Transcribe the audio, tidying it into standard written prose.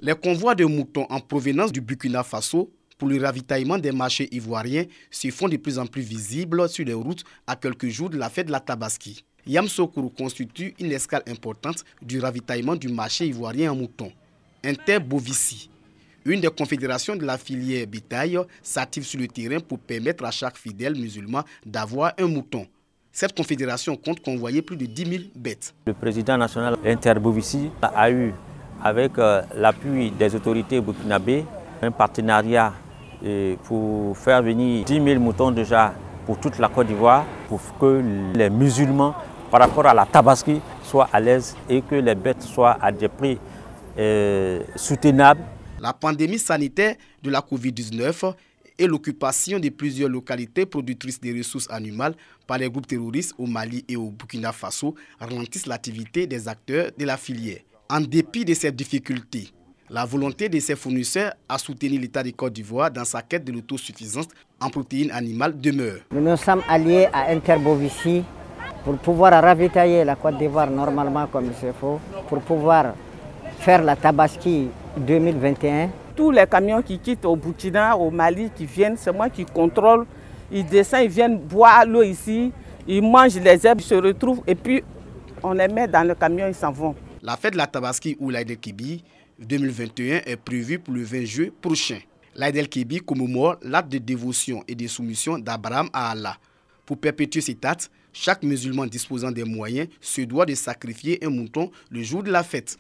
Les convois de moutons en provenance du Burkina Faso pour le ravitaillement des marchés ivoiriens se font de plus en plus visibles sur les routes à quelques jours de la fête de la Tabaski. Yamoussoukro constitue une escale importante du ravitaillement du marché ivoirien en moutons. Interbovici, une des confédérations de la filière bétail, s'active sur le terrain pour permettre à chaque fidèle musulman d'avoir un mouton. Cette confédération compte convoyer plus de 10 000 bêtes. Le président national Interbovici a eu, avec l'appui des autorités burkinabées, un partenariat pour faire venir 10 000 moutons déjà pour toute la Côte d'Ivoire, pour que les musulmans, par rapport à la Tabaski, soient à l'aise et que les bêtes soient à des prix soutenables. La pandémie sanitaire de la Covid-19 et l'occupation de plusieurs localités productrices de ressources animales par les groupes terroristes au Mali et au Burkina Faso ralentissent l'activité des acteurs de la filière. En dépit de ces difficultés, la volonté de ces fournisseurs à soutenir l'État de Côte d'Ivoire dans sa quête de l'autosuffisance en protéines animales demeure. Nous sommes alliés à Interbovici pour pouvoir ravitailler la Côte d'Ivoire normalement comme il se faut, pour pouvoir faire la Tabaski 2021. Tous les camions qui quittent au Burkina, au Mali, qui viennent, c'est moi qui contrôle. Ils descendent, ils viennent boire l'eau ici, ils mangent les herbes, ils se retrouvent et puis on les met dans le camion, ils s'en vont. La fête de la Tabaski ou l'Aïd el-Kébi 2021 est prévue pour le 20 juin prochain. L'Aïd el-Kébi commémore l'acte de dévotion et de soumission d'Abraham à Allah. Pour perpétuer cet acte, chaque musulman disposant des moyens se doit de sacrifier un mouton le jour de la fête.